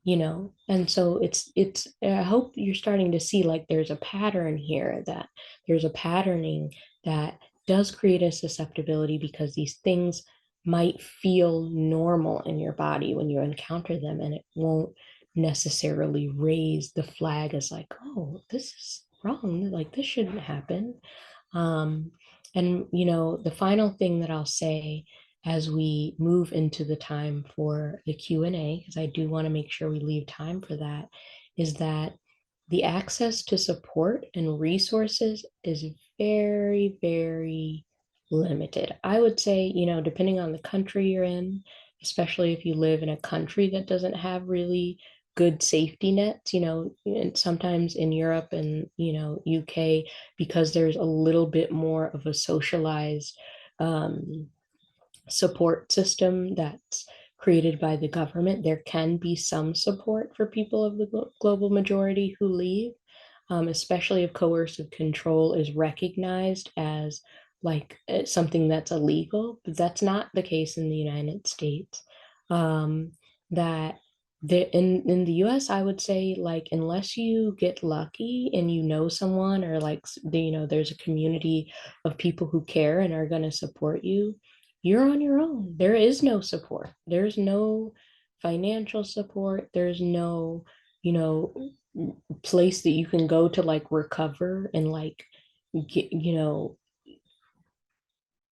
And so it's I hope you're starting to see, like, there's a pattern here, that there's a patterning that does create a susceptibility, because these things might feel normal in your body when you encounter them, and it won't necessarily raise the flag as like, oh, this is wrong, like this shouldn't happen. um, and the final thing that I'll say as we move into the time for the Q&A, because I do want to make sure we leave time for that, is that the access to support and resources is very, very limited. I would say, depending on the country you're in, especially if you live in a country that doesn't have really good safety nets, and sometimes in Europe and, UK, because there's a little bit more of a socialized support system that's created by the government, there can be some support for people of the global majority who leave, especially if coercive control is recognized as like something that's illegal. But that's not the case in the United States. That in the US, I would say, like, unless you get lucky and someone, or like there's a community of people who care and are going to support you, you're on your own. There is no support. There's no financial support. There's no, you know, place that you can go to like recover and like get,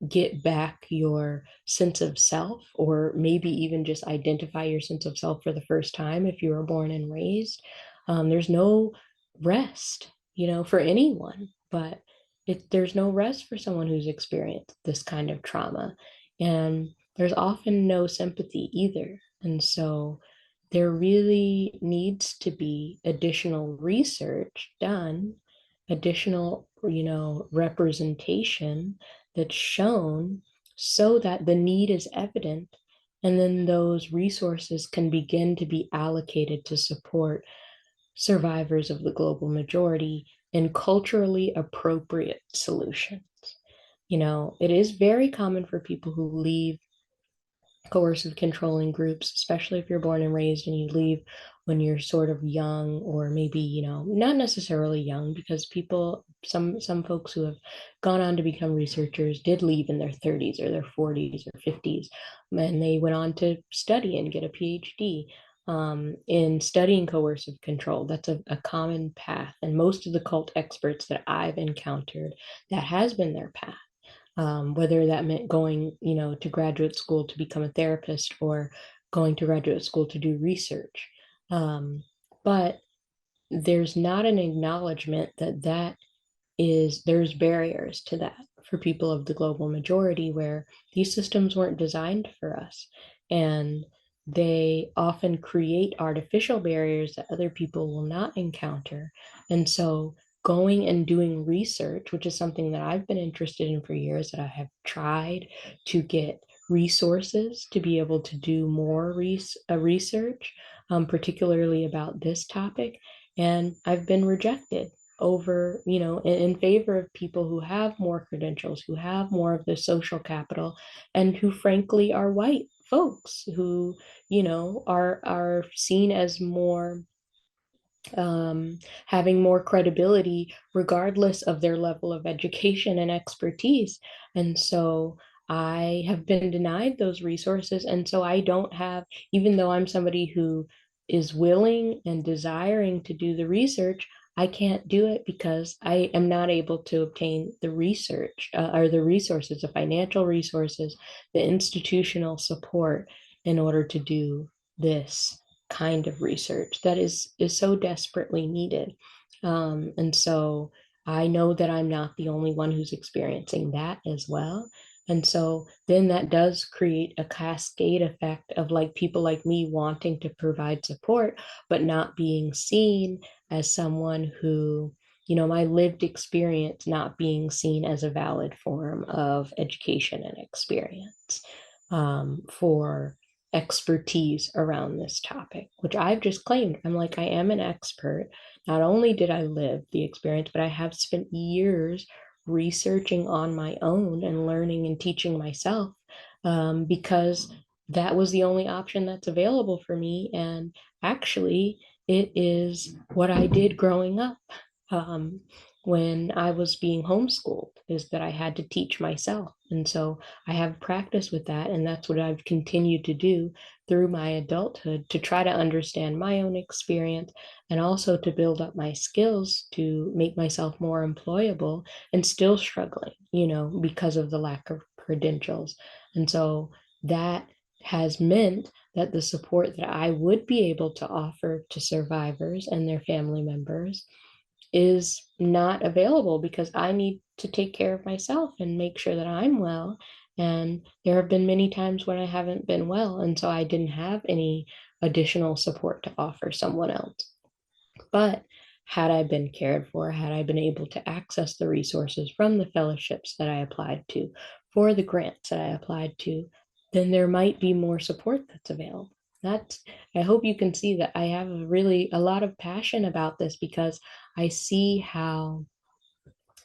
get back your sense of self, or maybe even just identify your sense of self for the first time if you were born and raised. There's no rest, for anyone. But there's no rest for someone who's experienced this kind of trauma. And there's often no sympathy either. And so there really needs to be additional research done, additional, representation that's shown so that the need is evident. And then those resources can begin to be allocated to support survivors of the global majority in culturally appropriate solutions. It is very common for people who leave coercive controlling groups, especially if you're born and raised and you leave when you're sort of young, or maybe, not necessarily young, because some folks who have gone on to become researchers did leave in their 30s or their 40s or 50s, and they went on to study and get a PhD in studying coercive control. That's a common path. And most of the cult experts that I've encountered, that has been their path, whether that meant going, to graduate school to become a therapist or going to graduate school to do research. But there's not an acknowledgement that there's barriers to that for people of the global majority, where these systems weren't designed for us. And they often create artificial barriers that other people will not encounter. And so going and doing research, which is something that I've been interested in for years, that I have tried to get resources to be able to do more research, particularly about this topic. And I've been rejected over, in favor of people who have more credentials, who have more of the social capital, and who frankly are white folks who, are seen as more having more credibility regardless of their level of education and expertise. And so I have been denied those resources. And so I don't have, even though I'm somebody who is willing and desiring to do the research, I can't do it because I am not able to obtain the research or the resources, the financial resources, the institutional support in order to do this kind of research that is so desperately needed. And so I know that I'm not the only one who's experiencing that as well. And so then that does create a cascade effect of like people like me wanting to provide support, but not being seen as someone who, my lived experience not being seen as a valid form of education and experience for expertise around this topic, which I've just claimed. I'm like, I am an expert. Not only did I live the experience, but I have spent years researching on my own and learning and teaching myself, because that was the only option that's available for me. And actually, it is what I did growing up. Um, when I was being homeschooled, is that I had to teach myself. And so I have practice with that. And that's what I've continued to do through my adulthood, to try to understand my own experience and also to build up my skills to make myself more employable, and still struggling, because of the lack of credentials. And so that has meant that the support that I would be able to offer to survivors and their family members is not available, because I need to take care of myself and make sure that I'm well. And there have been many times when I haven't been well, and so I didn't have any additional support to offer someone else. But had I been cared for, had I been able to access the resources from the fellowships that I applied to, for the grants that I applied to, then there might be more support that's available. That's, I hope you can see that I have a lot of passion about this, because I see how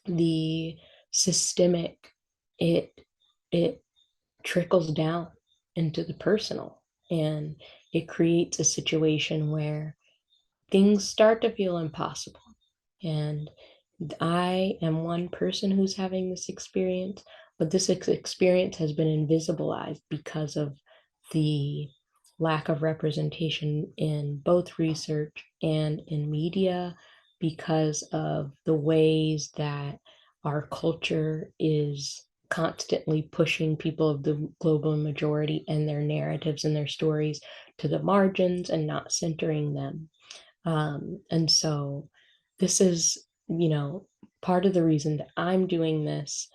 the systemic, it it trickles down into the personal, and it creates a situation where things start to feel impossible. And I am one person who's having this experience, but this experience has been invisibilized because of the lack of representation in both research and in media, because of the ways that our culture is constantly pushing people of the global majority and their narratives and their stories to the margins and not centering them. And so this is, part of the reason that I'm doing this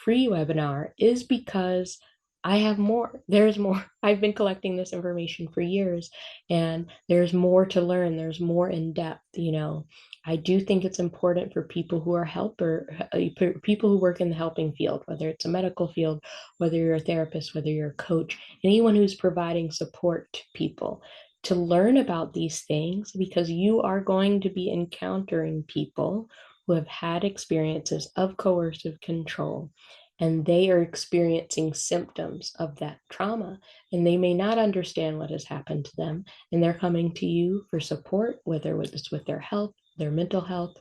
free webinar is because I have more. There's more. I've been collecting this information for years, and there's more to learn. There's more in depth, you know. I do think it's important for people who are people who work in the helping field, whether it's a medical field, whether you're a therapist, whether you're a coach, anyone who's providing support to people, to learn about these things, because you are going to be encountering people who have had experiences of coercive control, and they are experiencing symptoms of that trauma, and they may not understand what has happened to them, and they're coming to you for support, whether it's with their health, their mental health,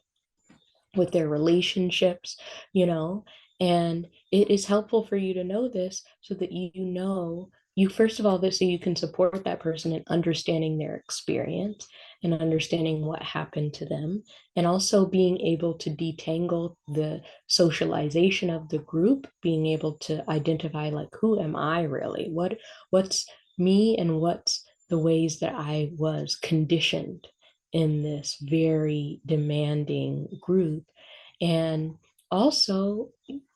with their relationships, you know. And it is helpful for you to know this so that you know, you first of all, this so you can support that person in understanding their experience and understanding what happened to them, and also being able to detangle the socialization of the group, being able to identify, like, who am I really, what's me, and what's the ways that I was conditioned in this very demanding group. And also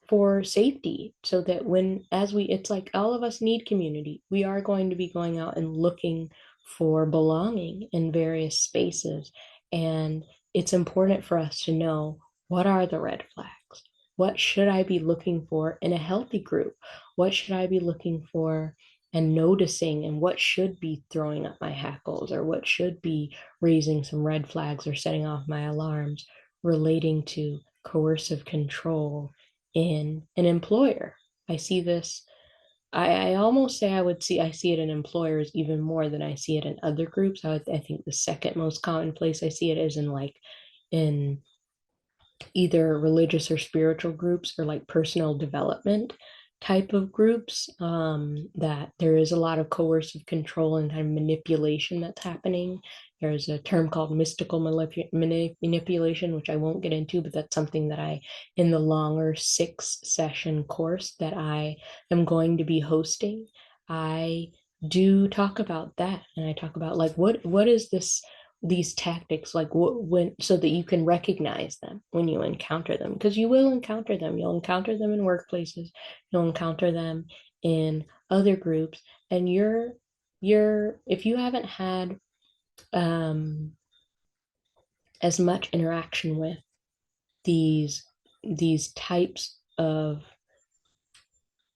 for safety, so that when, as we, it's like all of us need community, we are going to be going out and looking for belonging in various spaces. And it's important for us to know, what are the red flags, what should I be looking for in a healthy group, what should I be looking for and noticing, and what should be throwing up my hackles, or what should be raising some red flags or setting off my alarms relating to coercive control in an employer. I see this. I almost say I see it in employers even more than I see it in other groups. I think the second most common place I see it is in, like, in either religious or spiritual groups, or like personal development type of groups, that there is a lot of coercive control and kind of manipulation that's happening. There's a term called mystical manipulation, which I won't get into, but that's something that in the longer 6-session course that I am going to be hosting, I do talk about that. And I talk about, like, what is this, these tactics, like, when, so that you can recognize them when you encounter them, because you will encounter them. You'll encounter them in workplaces, you'll encounter them in other groups. And you're if you haven't had um as much interaction with these types of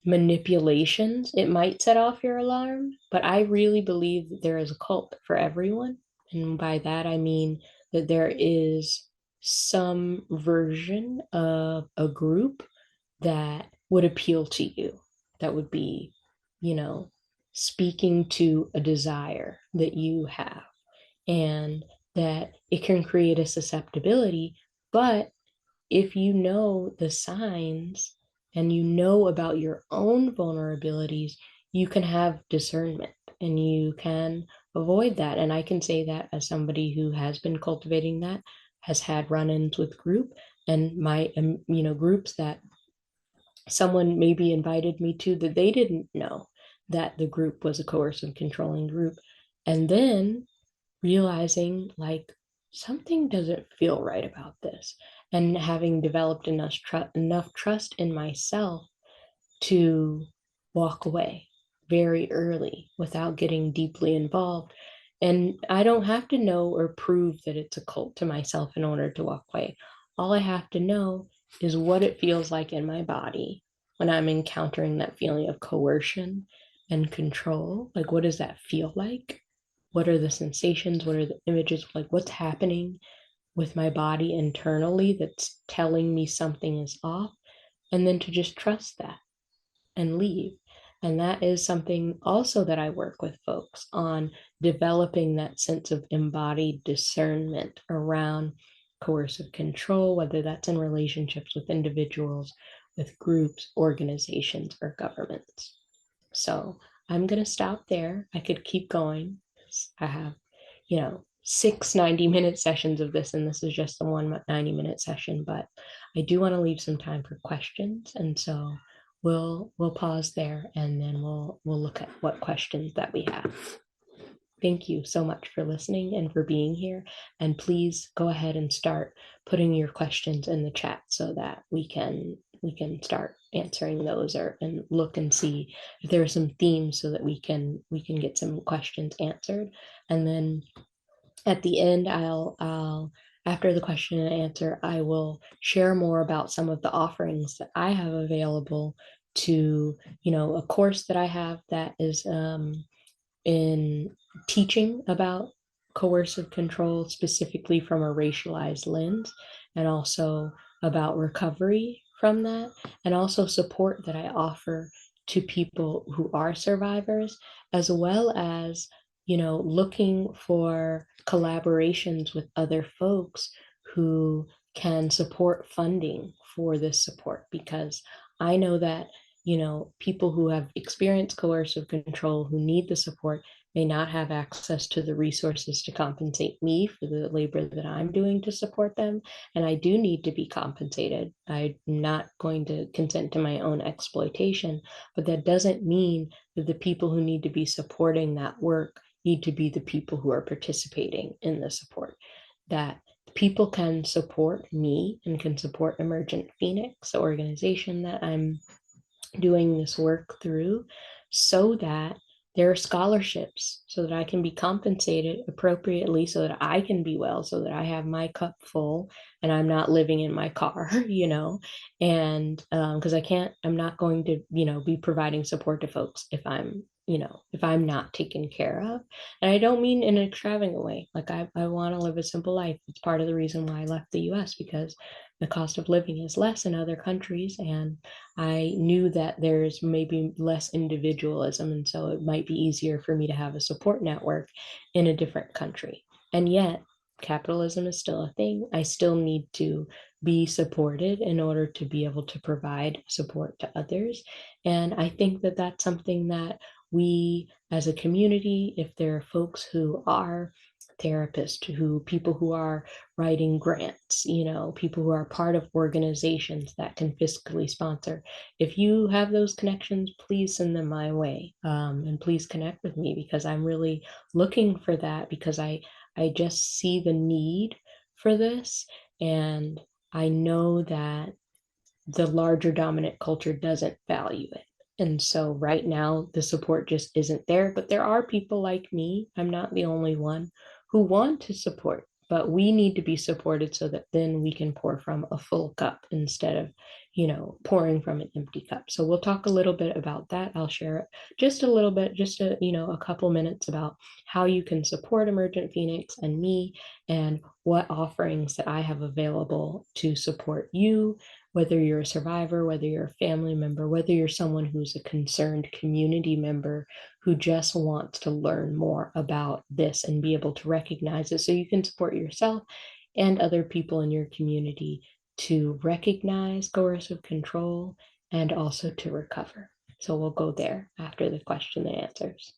manipulations, it might set off your alarm. But I really believe that there is a cult for everyone. And by that, I mean that there is some version of a group that would appeal to you, that would be, you know, speaking to a desire that you have, and that it can create a susceptibility. But if you know the signs and you know about your own vulnerabilities, you can have discernment and you can avoid that. And I can say that as somebody who has been cultivating that, has had run-ins with group, and my, groups that someone maybe invited me to, that they didn't know that the group was a coercive controlling group. And then realizing, like, something doesn't feel right about this, and having developed enough trust in myself to walk away very early without getting deeply involved. And I don't have to know or prove that it's a cult to myself in order to walk away. All I have to know is what it feels like in my body when I'm encountering that feeling of coercion and control. Like, what does that feel like? What are the sensations? What are the images? Like, what's happening with my body internally that's telling me something is off? And then to just trust that and leave. And that is something also that I work with folks on, developing that sense of embodied discernment around coercive control, whether that's in relationships with individuals, with groups, organizations, or governments. So I'm going to stop there. I could keep going. I have, 6 90-minute sessions of this, and this is just the one 90-minute session, but I do want to leave some time for questions. And so we'll pause there, and then we'll look at what questions that we have. thank you so much for listening and for being here. And please go ahead and start putting your questions in the chat so that we can start answering those, or and look and see if there are some themes so that we can get some questions answered. And then at the end, I'll after the question and answer, I will share more about some of the offerings that I have available to, a course that I have that is in teaching about coercive control, specifically from a racialized lens, and also about recovery from that, and also support that I offer to people who are survivors, as well as, looking for collaborations with other folks who can support funding for this support, because I know that people who have experienced coercive control who need the support may not have access to the resources to compensate me for the labor that I'm doing to support them. And I do need to be compensated. I'm not going to consent to my own exploitation, but that doesn't mean that the people who need to be supporting that work need to be the people who are participating in the support. That people can support me and can support Emergent Phoenix, the organization that I'm doing this work through, so that there are scholarships, so that I can be compensated appropriately, so that I can be well, so that I have my cup full and I'm not living in my car, and because I'm not going to, be providing support to folks if I'm not taken care of. And I don't mean in an extravagant way. Like I want to live a simple life. It's part of the reason why I left the US, because the cost of living is less in other countries, and I knew that there's maybe less individualism, and so it might be easier for me to have a support network in a different country. And yet, capitalism is still a thing. I still need to be supported in order to be able to provide support to others. And I think that that's something that we as a community, if there are folks who are therapists, people who are writing grants, people who are part of organizations that can fiscally sponsor, if you have those connections, please send them my way, and please connect with me, because I'm really looking for that, because I just see the need for this, and I know that the larger dominant culture doesn't value it. And so right now, the support just isn't there. But there are people like me, I'm not the only one, who want to support. But we need to be supported so that then we can pour from a full cup instead of, pouring from an empty cup. So we'll talk a little bit about that. I'll share just a little bit, just a couple minutes about how you can support Emergent Phoenix and me, and what offerings that I have available to support you, whether you're a survivor, whether you're a family member, whether you're someone who's a concerned community member who just wants to learn more about this and be able to recognize it, so you can support yourself and other people in your community to recognize coercive control and also to recover. So we'll go there after the question and answers.